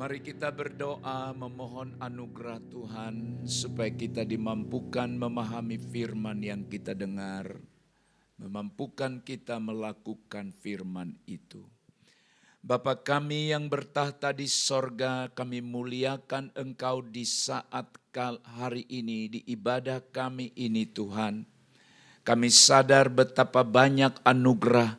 Mari kita berdoa memohon anugerah Tuhan supaya kita dimampukan memahami firman yang kita dengar, memampukan kita melakukan firman itu. Bapa kami yang bertahta di sorga, kami muliakan Engkau di saat hari ini, di ibadah kami ini Tuhan. Kami sadar betapa banyak anugerah,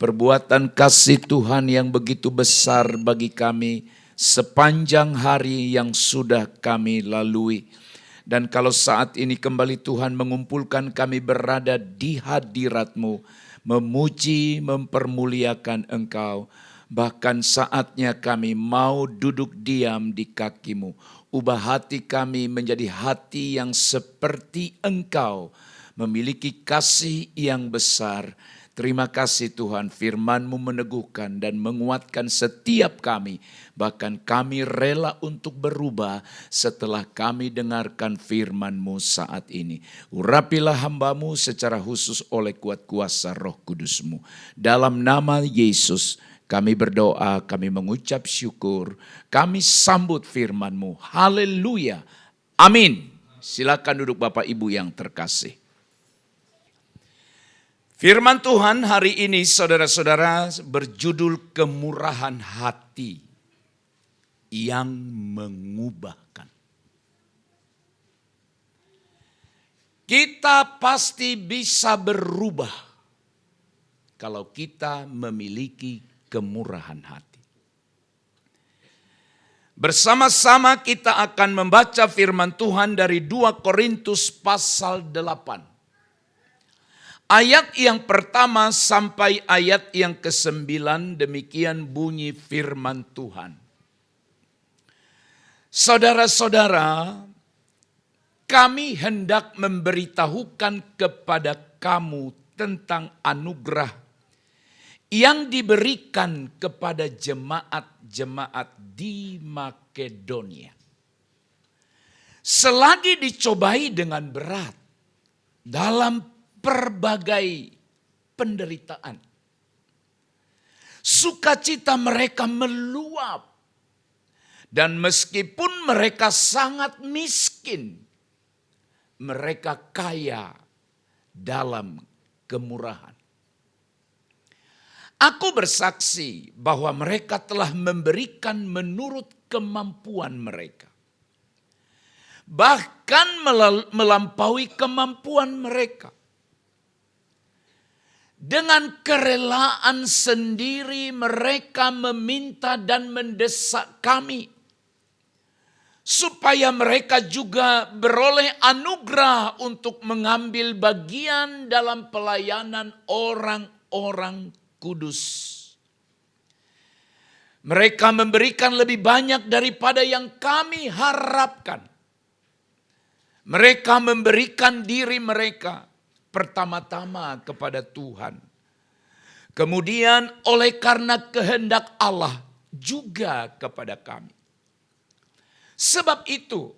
perbuatan kasih Tuhan yang begitu besar bagi kami sepanjang hari yang sudah kami lalui. Dan kalau saat ini kembali Tuhan mengumpulkan kami berada di hadirat-Mu, memuji, mempermuliakan Engkau. Bahkan saatnya kami mau duduk diam di kaki-Mu. Ubah hati kami menjadi hati yang seperti Engkau, memiliki kasih yang besar. Terima kasih Tuhan, firman-Mu meneguhkan dan menguatkan setiap kami. Bahkan kami rela untuk berubah setelah kami dengarkan firman-Mu saat ini. Urapilah hamba-Mu secara khusus oleh kuat kuasa Roh Kudus-Mu. Dalam nama Yesus kami berdoa, kami mengucap syukur, kami sambut firman-Mu. Haleluya. Amin. Silakan duduk Bapak Ibu yang terkasih. Firman Tuhan hari ini saudara-saudara berjudul kemurahan hati yang mengubahkan. Kita pasti bisa berubah kalau kita memiliki kemurahan hati. Bersama-sama kita akan membaca firman Tuhan dari 2 Korintus pasal 8. Ayat yang pertama sampai ayat yang ke-9, demikian bunyi firman Tuhan. Saudara-saudara, kami hendak memberitahukan kepada kamu tentang anugerah yang diberikan kepada jemaat-jemaat di Makedonia. Selagi dicobai dengan berat dalam berbagai penderitaan, sukacita mereka meluap, dan meskipun mereka sangat miskin, mereka kaya dalam kemurahan. Aku bersaksi bahwa mereka telah memberikan menurut kemampuan mereka, bahkan melampaui kemampuan mereka. Dengan kerelaan sendiri mereka meminta dan mendesak kami supaya mereka juga beroleh anugerah untuk mengambil bagian dalam pelayanan orang-orang kudus. Mereka memberikan lebih banyak daripada yang kami harapkan. Mereka memberikan diri mereka pertama-tama kepada Tuhan. Kemudian oleh karena kehendak Allah juga kepada kami. Sebab itu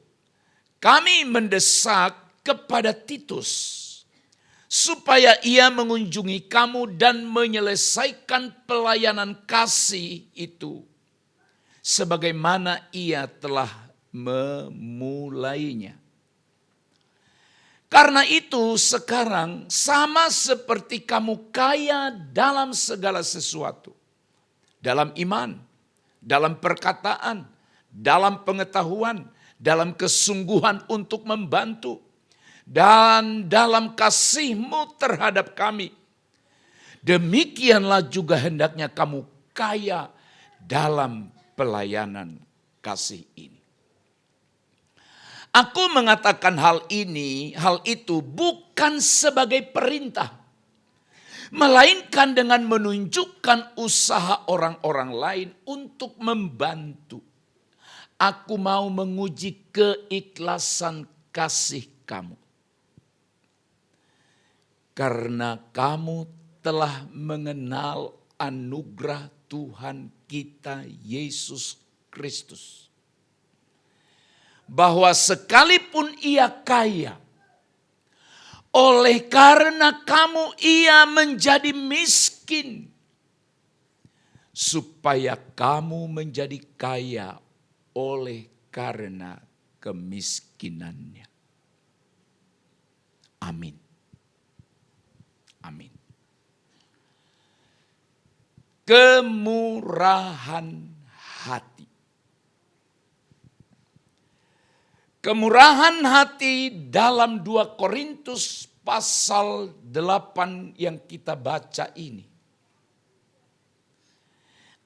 kami mendesak kepada Titus supaya ia mengunjungi kamu dan menyelesaikan pelayanan kasih itu sebagaimana ia telah memulainya. Karena itu sekarang sama seperti kamu kaya dalam segala sesuatu. Dalam iman, dalam perkataan, dalam pengetahuan, dalam kesungguhan untuk membantu, dan dalam kasih-Mu terhadap kami. Demikianlah juga hendaknya kamu kaya dalam pelayanan kasih ini. Aku mengatakan hal itu bukan sebagai perintah, melainkan dengan menunjukkan usaha orang-orang lain untuk membantu. Aku mau menguji keikhlasan kasih kamu. Karena kamu telah mengenal anugerah Tuhan kita Yesus Kristus, bahwa sekalipun ia kaya, oleh karena kamu ia menjadi miskin, supaya kamu menjadi kaya oleh karena kemiskinannya. Amin. Amin. Kemurahan hati. Kemurahan hati dalam 2 Korintus pasal 8 yang kita baca ini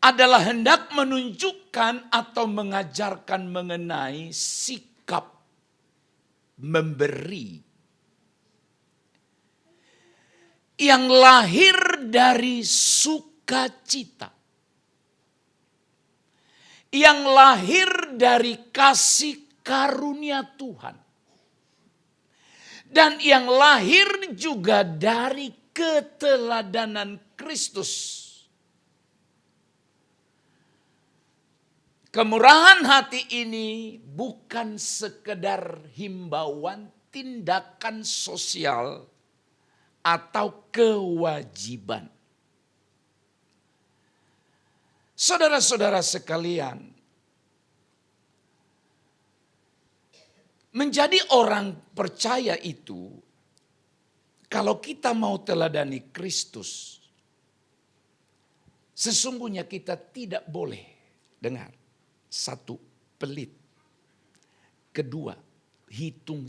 adalah hendak menunjukkan atau mengajarkan mengenai sikap memberi yang lahir dari sukacita, yang lahir dari kasih karunia Tuhan, dan yang lahir juga dari keteladanan Kristus. Kemurahan hati ini bukan sekedar himbauan tindakan sosial atau kewajiban. Saudara-saudara sekalian, menjadi orang percaya itu, kalau kita mau teladani Kristus, sesungguhnya kita tidak boleh dengar. 1, pelit. 2,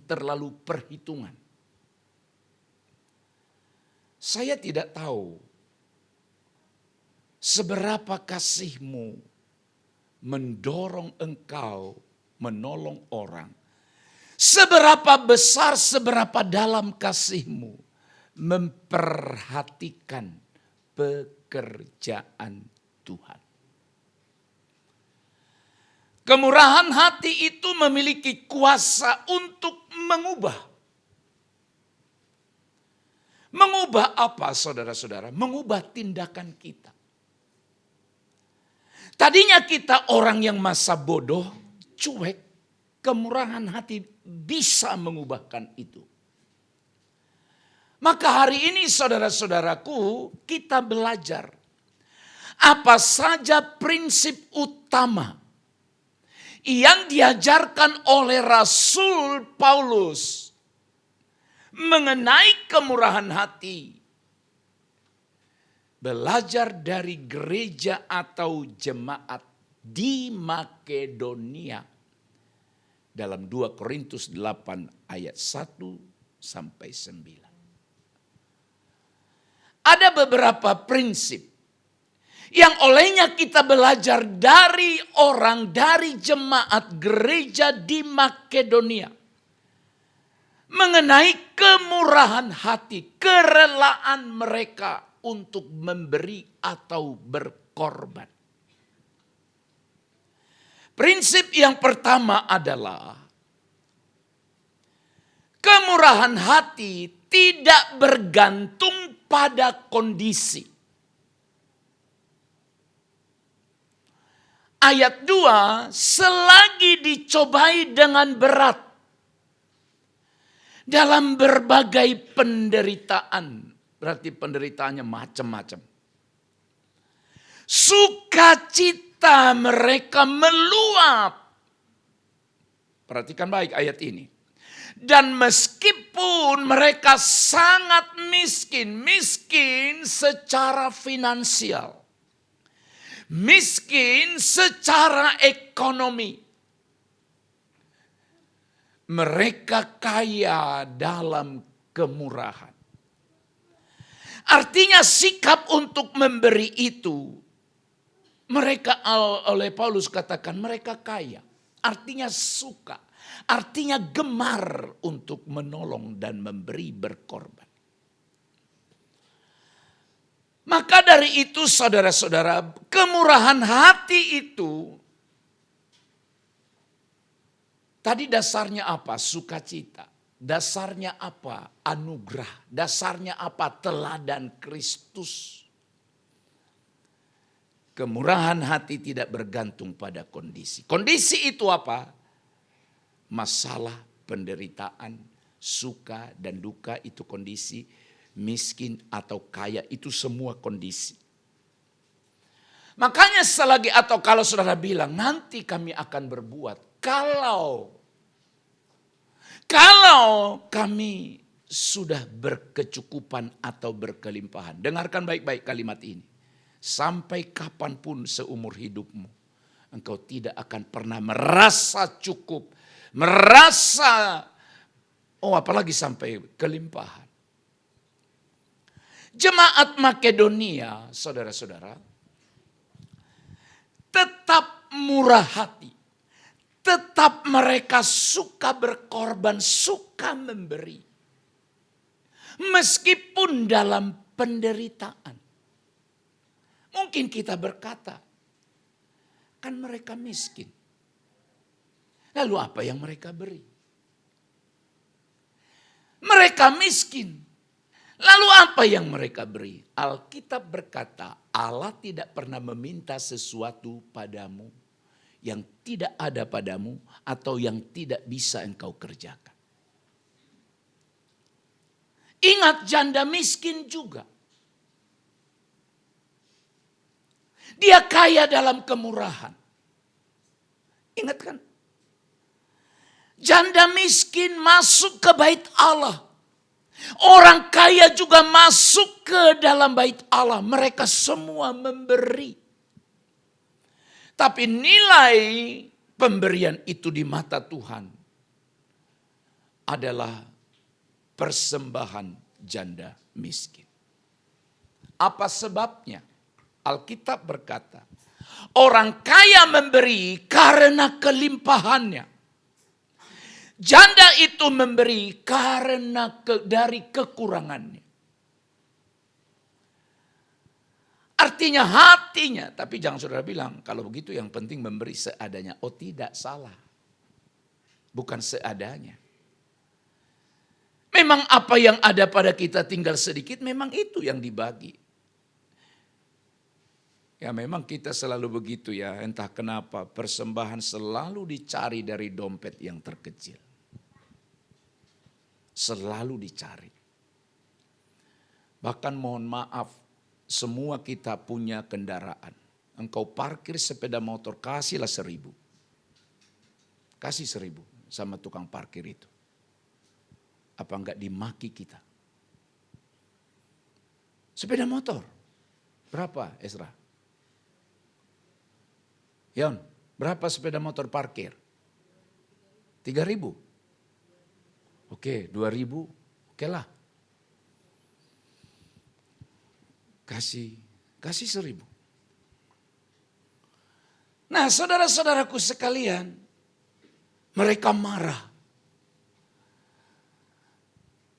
terlalu perhitungan. Saya tidak tahu seberapa kasihmu mendorong engkau menolong orang. Seberapa besar, seberapa dalam kasihmu memperhatikan pekerjaan Tuhan. Kemurahan hati itu memiliki kuasa untuk mengubah. Mengubah apa, saudara-saudara? Mengubah tindakan kita. Tadinya kita orang yang masa bodoh, cuek. Kemurahan hati bisa mengubahkan itu. Maka hari ini saudara-saudaraku, kita belajar apa saja prinsip utama yang diajarkan oleh Rasul Paulus mengenai kemurahan hati. Belajar dari gereja atau jemaat di Makedonia dalam 2 Korintus 8 ayat 1 sampai 9. Ada beberapa prinsip yang olehnya kita belajar dari jemaat gereja di Makedonia mengenai kemurahan hati, kerelaan mereka untuk memberi atau berkorban. Prinsip yang pertama adalah kemurahan hati tidak bergantung pada kondisi. Ayat 2, selagi dicobai dengan berat dalam berbagai penderitaan. Berarti penderitaannya macam-macam. Sukacita mereka meluap. Perhatikan baik ayat ini. Dan meskipun mereka sangat miskin secara finansial, miskin secara ekonomi, mereka kaya dalam kemurahan. Artinya sikap untuk memberi itu, mereka oleh Paulus katakan mereka kaya. Artinya suka, artinya gemar untuk menolong dan memberi berkorban. Maka dari itu saudara-saudara, kemurahan hati itu tadi dasarnya apa? Sukacita. Dasarnya apa? Anugerah. Dasarnya apa? Teladan Kristus. Kemurahan hati tidak bergantung pada kondisi. Kondisi itu apa? Masalah, penderitaan, suka dan duka itu kondisi. Miskin atau kaya itu semua kondisi. Makanya selagi atau kalau saudara bilang nanti kami akan berbuat. Kalau kami sudah berkecukupan atau berkelimpahan. Dengarkan baik-baik kalimat ini. Sampai kapanpun seumur hidupmu, engkau tidak akan pernah merasa cukup. Apalagi sampai kelimpahan. Jemaat Makedonia, saudara-saudara, tetap murah hati. Tetap mereka suka berkorban, suka memberi. Meskipun dalam penderitaan. Mungkin kita berkata, kan mereka miskin. Lalu apa yang mereka beri? Mereka miskin. Lalu apa yang mereka beri? Alkitab berkata, Allah tidak pernah meminta sesuatu padamu yang tidak ada padamu atau yang tidak bisa engkau kerjakan. Ingat, janda miskin juga. Dia kaya dalam kemurahan. Ingat kan? Janda miskin masuk ke bait Allah. Orang kaya juga masuk ke dalam bait Allah. Mereka semua memberi. Tapi nilai pemberian itu di mata Tuhan adalah persembahan janda miskin. Apa sebabnya? Alkitab berkata, orang kaya memberi karena kelimpahannya. Janda itu memberi karena dari kekurangannya. Artinya hatinya, tapi jangan saudara bilang, kalau begitu yang penting memberi seadanya. Oh tidak, salah. Bukan seadanya. Memang apa yang ada pada kita tinggal sedikit, memang itu yang dibagi. Ya memang kita selalu begitu ya, entah kenapa persembahan selalu dicari dari dompet yang terkecil. Selalu dicari. Bahkan mohon maaf, semua kita punya kendaraan. Engkau parkir sepeda motor, kasihlah 1.000. Kasih 1.000 sama tukang parkir itu. Apa enggak dimaki kita? Sepeda motor, berapa Ezra? Yon, berapa sepeda motor parkir? 3.000. Oke, 2.000, oke lah. Kasih 1.000. Nah saudara-saudaraku sekalian, mereka marah.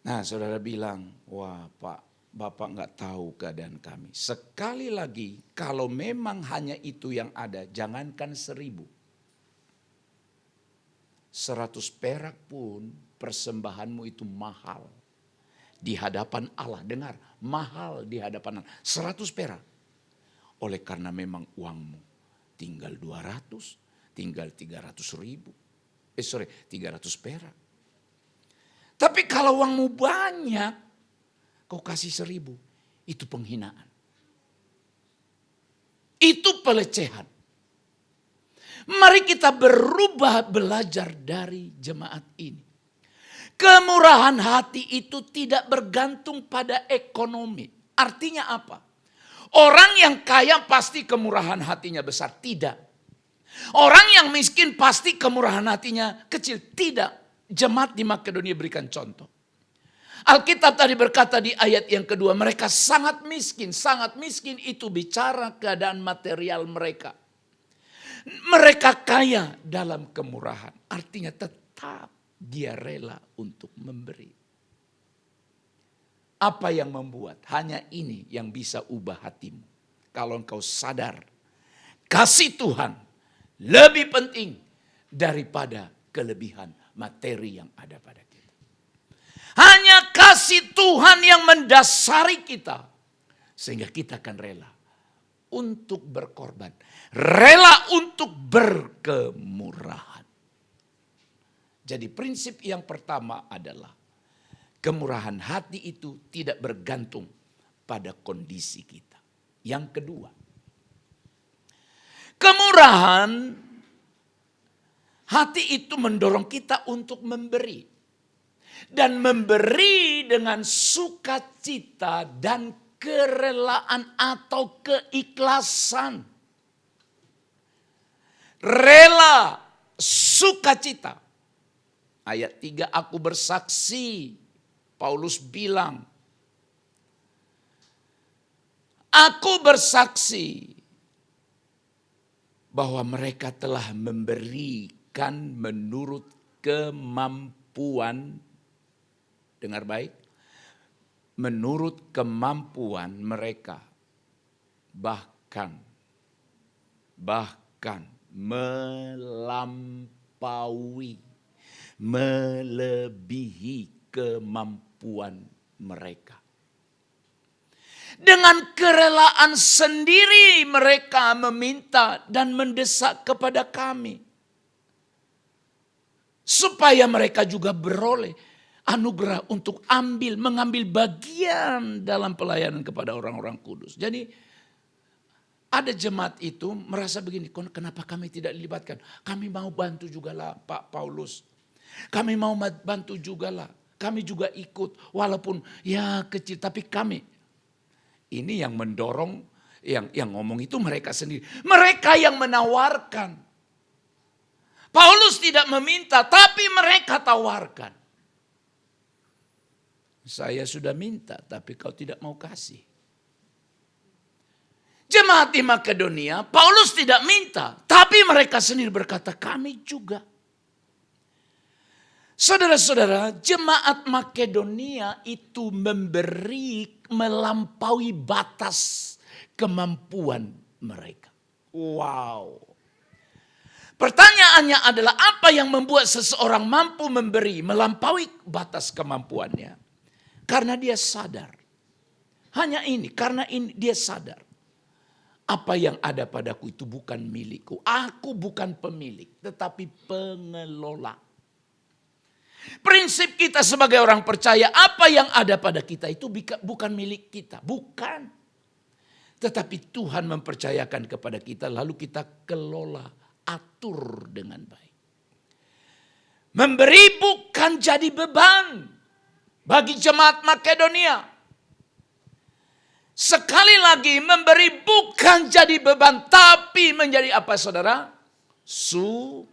Nah saudara bilang, wah Pak, Bapak nggak tahu keadaan kami. Sekali lagi, kalau memang hanya itu yang ada, jangankan 1.000. 100 perak pun persembahanmu itu mahal. Di hadapan Allah, dengar, mahal di hadapan Allah. 100 perak. Oleh karena memang uangmu tinggal 200, tinggal 300 perak. Tapi kalau uangmu banyak, kau kasih 1.000, itu penghinaan. Itu pelecehan. Mari kita berubah, belajar dari jemaat ini. Kemurahan hati itu tidak bergantung pada ekonomi. Artinya apa? Orang yang kaya pasti kemurahan hatinya besar. Tidak. Orang yang miskin pasti kemurahan hatinya kecil. Tidak. Jemaat di Makedonia berikan contoh. Alkitab tadi berkata di ayat yang kedua, mereka sangat miskin. Sangat miskin itu bicara keadaan material mereka. Mereka kaya dalam kemurahan. Artinya tetap dia rela untuk memberi. Apa yang membuat? Hanya ini yang bisa ubah hatimu. Kalau engkau sadar, kasih Tuhan lebih penting daripada kelebihan materi yang ada pada kita. Hanya kasih Tuhan yang mendasari kita. Sehingga kita akan rela untuk berkorban. Rela untuk berkemurahan. Jadi prinsip yang pertama adalah kemurahan hati itu tidak bergantung pada kondisi kita. Yang kedua, Kemurahan hati itu mendorong kita untuk memberi. Dan memberi dengan sukacita dan kerelaan atau keikhlasan. Rela, sukacita. Ayat 3, aku bersaksi. Paulus bilang, aku bersaksi bahwa mereka telah memberikan menurut kemampuan. Dengar baik. Menurut kemampuan mereka. Bahkan melampaui, melebihi kemampuan mereka. Dengan kerelaan sendiri mereka meminta dan mendesak kepada kami. Supaya mereka juga beroleh anugerah untuk mengambil bagian dalam pelayanan kepada orang-orang kudus. Jadi ada jemaat itu merasa begini, kenapa kami tidak dilibatkan? Kami mau bantu juga lah Pak Paulus. Kami mau bantu juga lah. Kami juga ikut walaupun ya kecil tapi kami. Ini yang mendorong, yang ngomong itu mereka sendiri. Mereka yang menawarkan. Paulus tidak meminta tapi mereka tawarkan. Saya sudah minta tapi kau tidak mau kasih. Jemaat di Makedonia, Paulus tidak minta tapi mereka sendiri berkata kami juga. Saudara-saudara, jemaat Makedonia itu memberi melampaui batas kemampuan mereka. Wow. Pertanyaannya adalah apa yang membuat seseorang mampu memberi melampaui batas kemampuannya? Karena dia sadar. Hanya ini, karena ini dia sadar. Apa yang ada padaku itu bukan milikku. Aku bukan pemilik, tetapi pengelola. Prinsip kita sebagai orang percaya, apa yang ada pada kita itu bukan milik kita. Bukan. Tetapi Tuhan mempercayakan kepada kita, lalu kita kelola, atur dengan baik. Memberi bukan jadi beban bagi jemaat Makedonia. Sekali lagi, memberi bukan jadi beban, tapi menjadi apa saudara? Sukacita.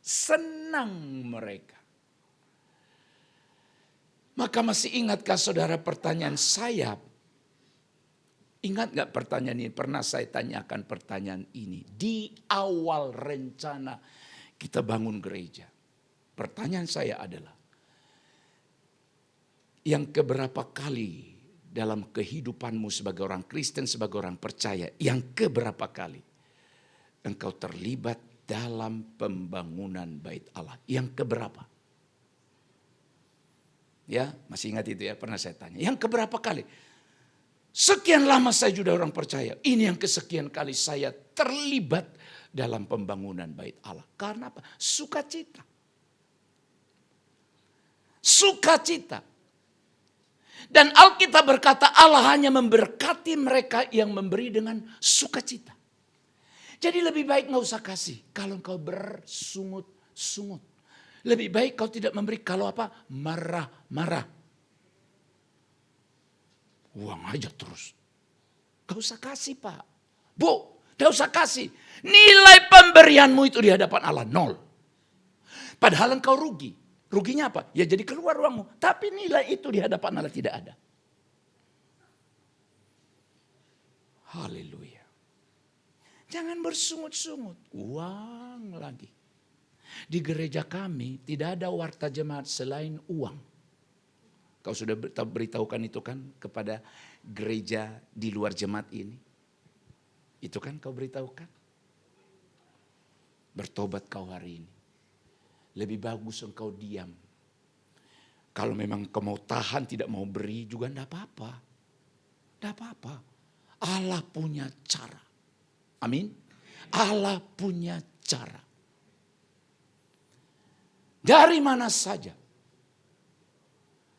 Senang mereka. Maka masih ingatkah saudara pertanyaan saya? Ingat gak pertanyaan ini? Pernah saya tanyakan pertanyaan ini. Di awal rencana kita bangun gereja. Pertanyaan saya adalah. Yang keberapa kali dalam kehidupanmu sebagai orang Kristen, sebagai orang percaya. Yang keberapa kali engkau terlibat dalam pembangunan bait Allah. Yang keberapa? Ya, masih ingat itu ya, pernah saya tanya. Yang keberapa kali? Sekian lama saya sudah orang percaya. Ini yang kesekian kali saya terlibat dalam pembangunan bait Allah. Karena apa? Sukacita. Sukacita. Dan Alkitab berkata Allah hanya memberkati mereka yang memberi dengan sukacita. Jadi lebih baik gak usah kasih kalau engkau bersungut-sungut. Lebih baik kau tidak memberi kalau apa? Marah-marah. Uang aja terus. Gak usah kasih Pak. Bu, gak usah kasih. Nilai pemberianmu itu di hadapan Allah 0. Padahal engkau rugi. Ruginya apa? Ya jadi keluar uangmu. Tapi nilai itu di hadapan Allah tidak ada. Haleluya. Jangan bersungut-sungut. Uang lagi. Di gereja kami tidak ada warta jemaat selain uang. Kau sudah beritahukan itu kan kepada gereja di luar jemaat ini. Itu kan kau beritahukan. Bertobat kau hari ini. Lebih bagus engkau diam. Kalau memang kau mau tahan tidak mau beri juga enggak apa-apa. Enggak apa-apa. Allah punya cara. Amin. Allah punya cara. Dari mana saja.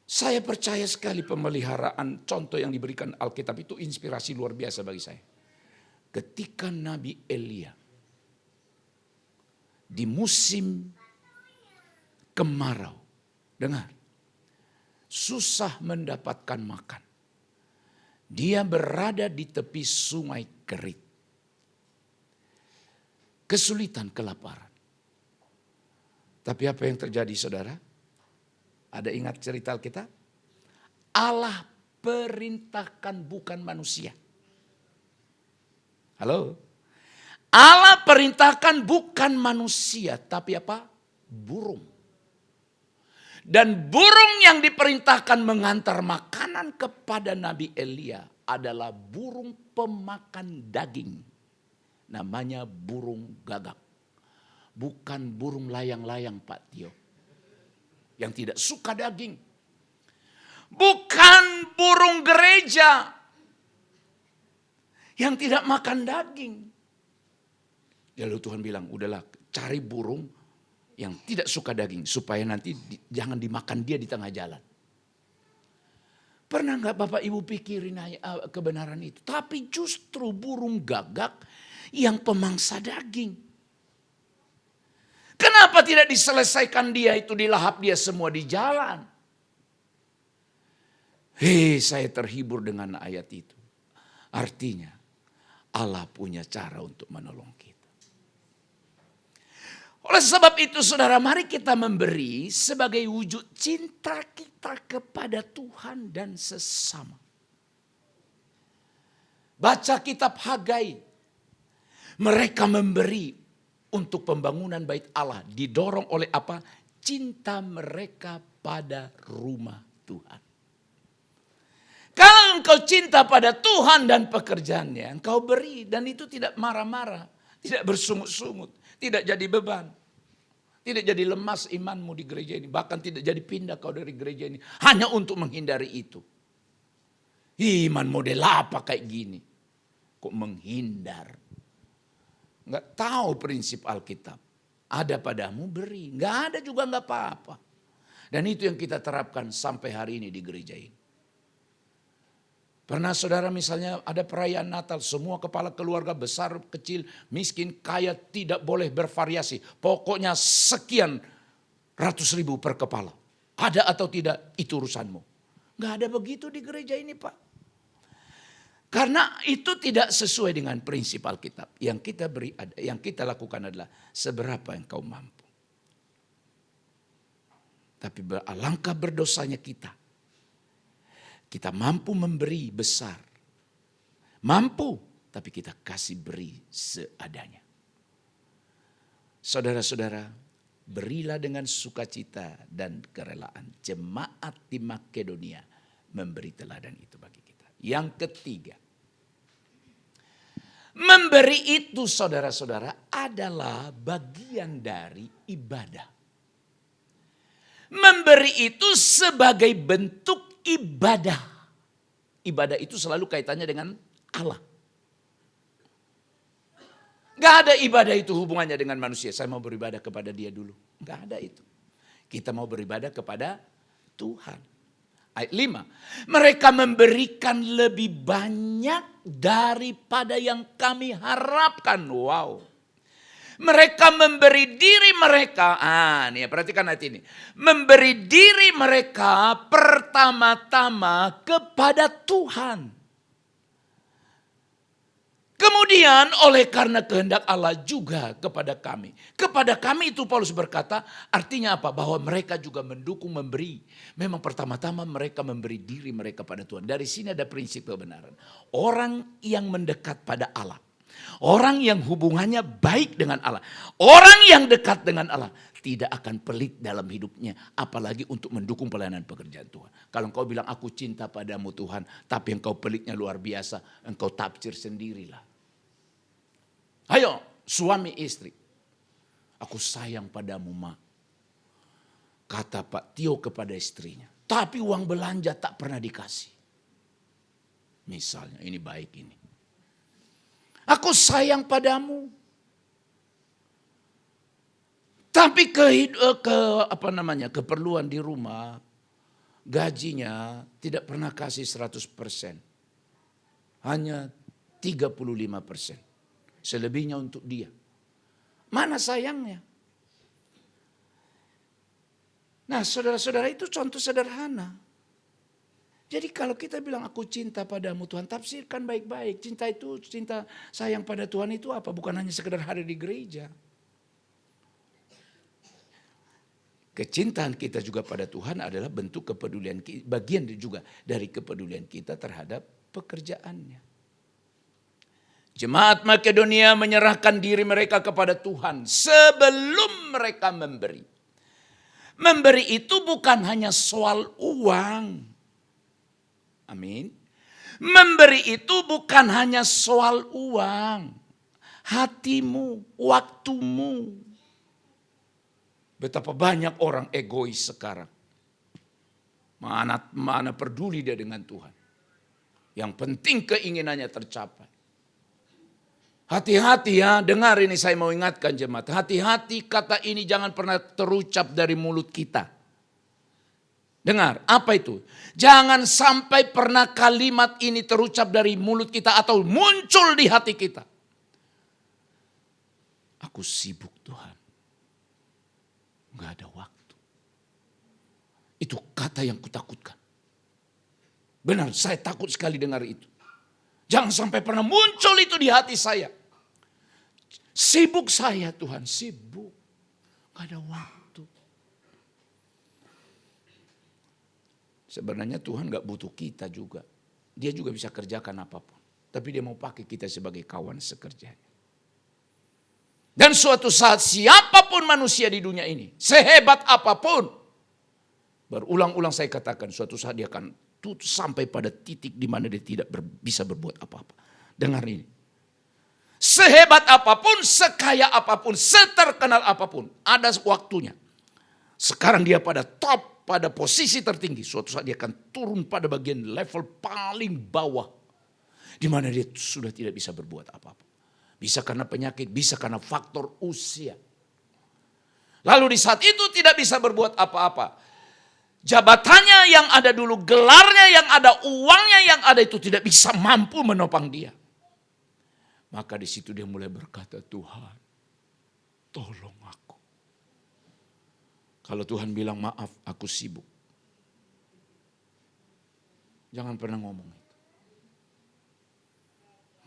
Saya percaya sekali pemeliharaan contoh yang diberikan Alkitab itu inspirasi luar biasa bagi saya. ketika Nabi Elia di musim kemarau, dengar, susah mendapatkan makan. Dia berada di tepi sungai Kerit. Kesulitan, kelaparan. Tapi apa yang terjadi, saudara? Ada ingat cerita kita? Allah perintahkan, bukan manusia. Halo? Allah perintahkan bukan manusia, tapi apa? Burung. Dan burung yang diperintahkan mengantar makanan kepada Nabi Elia adalah burung pemakan daging. Namanya burung gagak. Bukan burung layang-layang, Pak Tio. Yang tidak suka daging. Bukan burung gereja. Yang tidak makan daging. Lalu Tuhan bilang, udahlah cari burung yang tidak suka daging, supaya nanti jangan dimakan dia di tengah jalan. Pernah nggak Bapak Ibu pikirin kebenaran itu? Tapi justru burung gagak yang pemangsa daging. Kenapa tidak diselesaikan dia itu, dilahap dia semua di jalan? Saya terhibur dengan ayat itu. Artinya Allah punya cara untuk menolong kita. Oleh sebab itu saudara, mari kita memberi sebagai wujud cinta kita kepada Tuhan dan sesama. Baca kitab Hagai. Mereka memberi untuk pembangunan bait Allah. Didorong oleh apa? Cinta mereka pada rumah Tuhan. Kalau engkau cinta pada Tuhan dan pekerjaannya, engkau beri. Dan itu tidak marah-marah, tidak bersungut-sungut, tidak jadi beban. Tidak jadi lemas imanmu di gereja ini. Bahkan tidak jadi pindah kau dari gereja ini. Hanya untuk menghindari itu. Iman model apa kayak gini? Kok menghindar? Enggak tahu prinsip Alkitab. Ada padamu beri. Enggak ada juga enggak apa-apa. Dan itu yang kita terapkan sampai hari ini di gereja ini. Pernah saudara misalnya ada perayaan Natal, semua kepala keluarga besar, kecil, miskin, kaya tidak boleh bervariasi. Pokoknya sekian ratus ribu per kepala. Ada atau tidak itu urusanmu. Gak ada begitu di gereja ini Pak. Karena itu tidak sesuai dengan prinsip Alkitab. Yang kita beri, yang kita lakukan adalah seberapa yang kau mampu. Tapi alangkah berdosanya kita. Kita mampu memberi besar. Mampu, tapi kita kasih beri seadanya. Saudara-saudara, berilah dengan sukacita dan kerelaan. Jemaat di Makedonia memberi teladan itu bagi kita. Yang ketiga, memberi itu saudara-saudara adalah bagian dari ibadah. Memberi itu sebagai bentuk ibadah. Ibadah itu selalu kaitannya dengan Allah. Gak ada ibadah itu hubungannya dengan manusia. Saya mau beribadah kepada dia dulu. Gak ada itu. Kita mau beribadah kepada Tuhan. Ayat 5. Mereka memberikan lebih banyak daripada yang kami harapkan. Wow. Mereka memberi diri mereka, nih perhatikan ayat ini. Memberi diri mereka pertama-tama kepada Tuhan. Kemudian oleh karena kehendak Allah juga kepada kami. Kepada kami itu Paulus berkata, artinya apa? Bahwa mereka juga mendukung, memberi. Memang pertama-tama mereka memberi diri mereka pada Tuhan. Dari sini ada prinsip kebenaran. Orang yang mendekat pada Allah. Orang yang hubungannya baik dengan Allah. Orang yang dekat dengan Allah. Tidak akan pelit dalam hidupnya. Apalagi untuk mendukung pelayanan pekerjaan Tuhan. Kalau engkau bilang aku cinta padamu Tuhan. Tapi engkau pelitnya luar biasa. Engkau tafsir sendirilah. Ayo suami istri. Aku sayang padamu Ma. Kata Pak Tio kepada istrinya. Tapi uang belanja tak pernah dikasih. Misalnya ini baik ini. Aku sayang padamu. Tapi keperluan di rumah, gajinya tidak pernah kasih 100%. Hanya 35%. Selebihnya untuk dia. Mana sayangnya? Nah, saudara-saudara, itu contoh sederhana. Jadi kalau kita bilang aku cinta padamu Tuhan, tafsirkan baik-baik. Cinta sayang pada Tuhan itu apa? Bukan hanya sekedar hadir di gereja. Kecintaan kita juga pada Tuhan adalah bentuk kepedulian, bagian juga dari kepedulian kita terhadap pekerjaannya. Jemaat Makedonia menyerahkan diri mereka kepada Tuhan sebelum mereka memberi. Memberi itu bukan hanya soal uang. Amin. Memberi itu bukan hanya soal uang. Hatimu, waktumu. Betapa banyak orang egois sekarang. Mana peduli dia dengan Tuhan. Yang penting keinginannya tercapai. Hati-hati ya, dengar ini saya mau ingatkan jemaat. Hati-hati kata ini jangan pernah terucap dari mulut kita. Dengar, apa itu? Jangan sampai pernah kalimat ini terucap dari mulut kita atau muncul di hati kita. Aku sibuk Tuhan. Gak ada waktu. Itu kata yang kutakutkan. Benar, saya takut sekali dengar itu. Jangan sampai pernah muncul itu di hati saya. Sibuk saya Tuhan, sibuk. Gak ada waktu. Sebenarnya Tuhan gak butuh kita juga. Dia juga bisa kerjakan apapun. Tapi dia mau pakai kita sebagai kawan sekerjanya. Dan suatu saat siapapun manusia di dunia ini, sehebat apapun. Berulang-ulang saya katakan, suatu saat dia akan sampai pada titik di mana dia tidak bisa berbuat apa-apa. Dengar ini. Sehebat apapun, sekaya apapun, seterkenal apapun, ada waktunya. Sekarang dia pada top, pada posisi tertinggi. Suatu saat dia akan turun pada bagian level paling bawah. Di mana dia sudah tidak bisa berbuat apa-apa. Bisa karena penyakit, bisa karena faktor usia. Lalu di saat itu tidak bisa berbuat apa-apa. Jabatannya yang ada dulu, gelarnya yang ada, uangnya yang ada itu tidak bisa mampu menopang dia. Maka di situ dia mulai berkata, Tuhan, tolong aku. Kalau Tuhan bilang maaf, aku sibuk. Jangan pernah ngomong itu.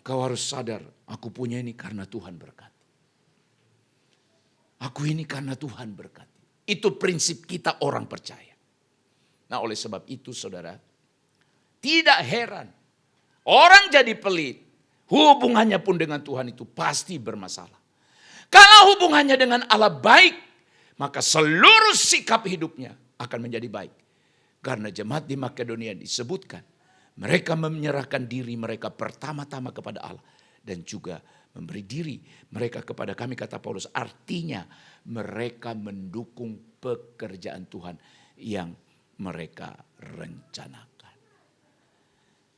Kau harus sadar, aku punya ini karena Tuhan berkati. Aku ini karena Tuhan berkati. Itu prinsip kita orang percaya. Nah oleh sebab itu saudara, tidak heran orang jadi pelit. Hubungannya pun dengan Tuhan itu pasti bermasalah. Kalau hubungannya dengan Allah baik, maka seluruh sikap hidupnya akan menjadi baik. Karena jemaat di Makedonia disebutkan, mereka menyerahkan diri mereka pertama-tama kepada Allah. Dan juga memberi diri mereka kepada kami, kata Paulus. Artinya mereka mendukung pekerjaan Tuhan yang mereka rencanakan.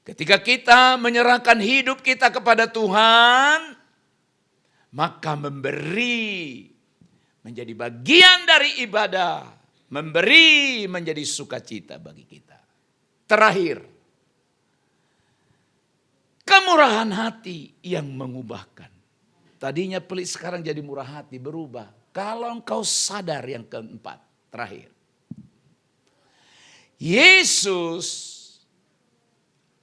Ketika kita menyerahkan hidup kita kepada Tuhan, maka memberi menjadi bagian dari ibadah. Memberi menjadi sukacita bagi kita. Terakhir, kemurahan hati yang mengubahkan. Tadinya pelit, sekarang jadi murah hati, berubah. Kalau engkau sadar, yang keempat, terakhir. Yesus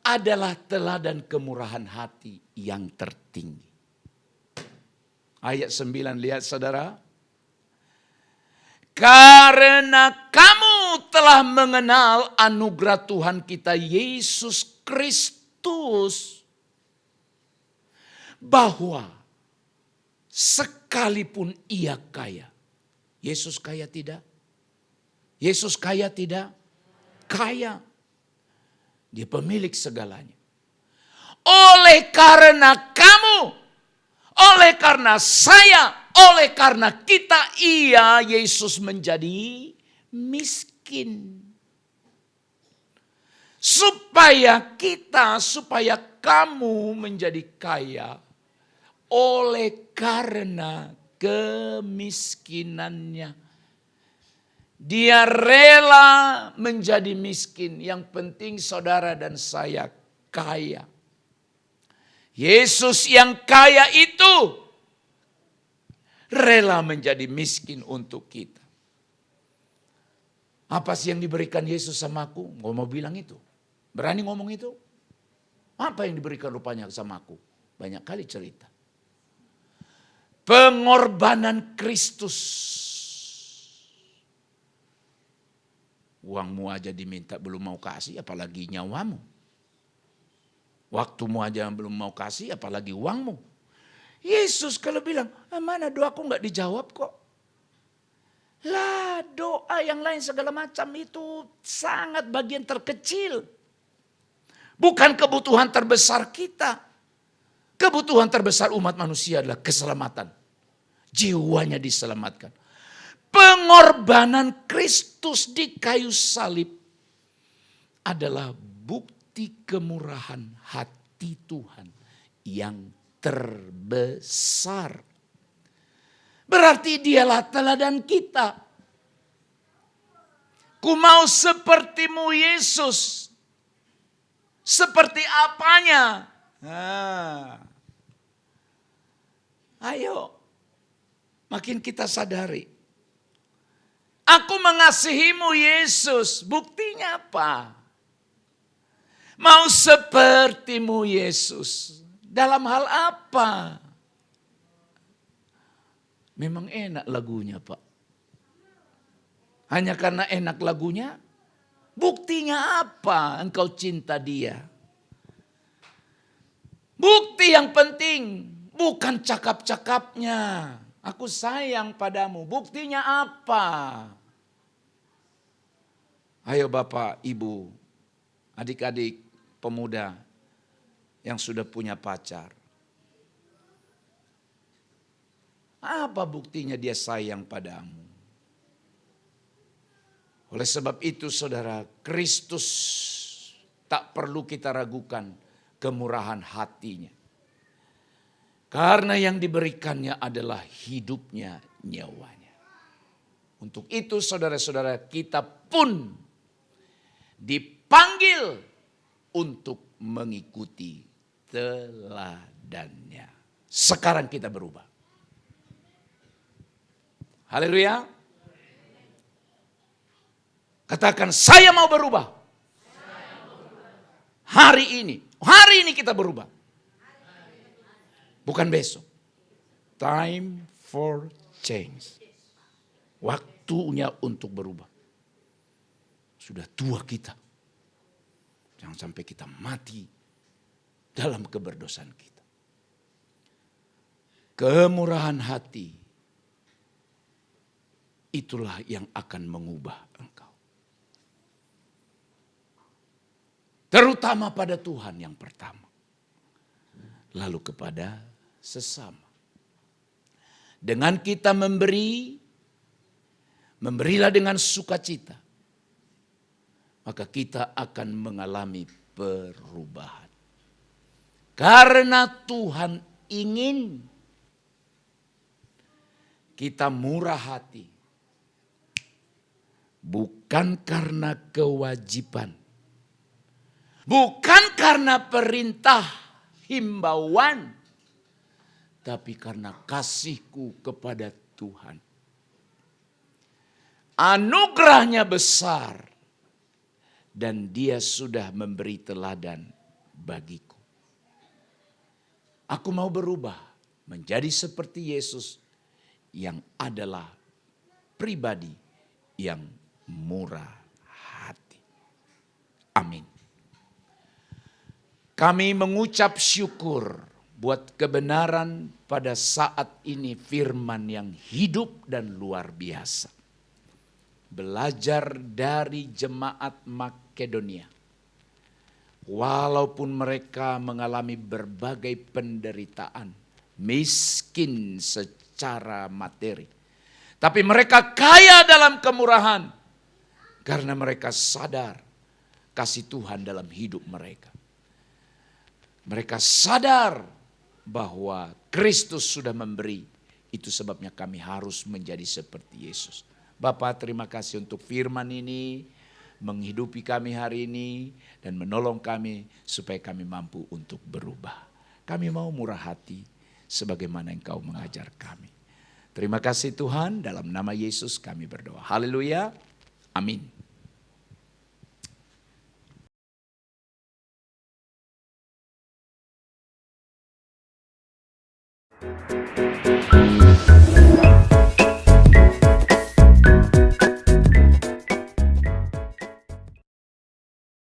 adalah teladan kemurahan hati yang tertinggi. Ayat 9, lihat saudara. Karena kamu telah mengenal anugerah Tuhan kita Yesus Kristus, bahwa sekalipun ia kaya. Yesus kaya tidak? Yesus kaya tidak? Kaya. Dia pemilik segalanya. Oleh karena kamu, oleh karena saya, oleh karena kita, ia Yesus menjadi miskin. Supaya kamu menjadi kaya oleh karena kemiskinannya. Dia rela menjadi miskin. Yang penting saudara dan saya kaya. Yesus yang kaya itu rela menjadi miskin untuk kita. Apa sih yang diberikan Yesus sama aku? Gak mau bilang itu. Berani ngomong itu? Apa yang diberikan rupanya sama aku? Banyak kali cerita. Pengorbanan Kristus. Uangmu aja diminta belum mau kasih, apalagi nyawamu. Waktumu aja belum mau kasih, apalagi uangmu. Yesus kalau bilang, mana doaku gak dijawab kok. Lah doa yang lain segala macam itu sangat bagian terkecil. Bukan kebutuhan terbesar kita. Kebutuhan terbesar umat manusia adalah keselamatan. Jiwanya diselamatkan. Pengorbanan Kristus di kayu salib adalah bukti kemurahan hati Tuhan yang terbesar. Berarti dialah teladan kita. Ku mau sepertimu Yesus. Seperti apanya? Ayo. Makin kita sadari. Aku mengasihimu Yesus. Buktinya apa? Mau sepertimu Yesus. Dalam hal apa? Memang enak lagunya Pak. Hanya karena enak lagunya. Buktinya apa engkau cinta dia? Bukti yang penting. Bukan cakap-cakapnya. Aku sayang padamu. Buktinya apa? Ayo Bapak, Ibu, adik-adik, pemuda yang sudah punya pacar. Apa buktinya dia sayang padamu? Oleh sebab itu saudara, Kristus tak perlu kita ragukan kemurahan hatinya. Karena yang diberikannya adalah hidupnya, nyawanya. Untuk itu saudara-saudara, kita pun dipanggil untuk mengikuti teladannya. Sekarang kita berubah. Haleluya. Katakan, saya mau berubah. Hari ini kita berubah. Bukan besok. Time for change. Waktunya untuk berubah. Sudah tua kita. Jangan sampai kita mati dalam keberdosaan kita. Kemurahan hati, itulah yang akan mengubah engkau. Terutama pada Tuhan yang pertama. Lalu kepada sesama. Dengan kita memberilah dengan sukacita. Maka kita akan mengalami perubahan. Karena Tuhan ingin kita murah hati. Bukan karena kewajiban. Bukan karena perintah himbauan. Tapi karena kasihku kepada Tuhan. Anugerahnya besar. Dan dia sudah memberi teladan bagiku. Aku mau berubah menjadi seperti Yesus yang adalah pribadi yang murah hati. Amin. Kami mengucap syukur buat kebenaran pada saat ini firman yang hidup dan luar biasa. Belajar dari jemaat Makedonia. Walaupun mereka mengalami berbagai penderitaan, miskin secara materi. Tapi mereka kaya dalam kemurahan. Karena mereka sadar kasih Tuhan dalam hidup mereka. Mereka sadar bahwa Kristus sudah memberi. Itu sebabnya kami harus menjadi seperti Yesus. Bapak, terima kasih untuk firman ini, menghidupi kami hari ini, dan menolong kami supaya kami mampu untuk berubah. Kami mau murah hati sebagaimana Engkau mengajar kami. Terima kasih Tuhan, dalam nama Yesus kami berdoa. Haleluya. Amin.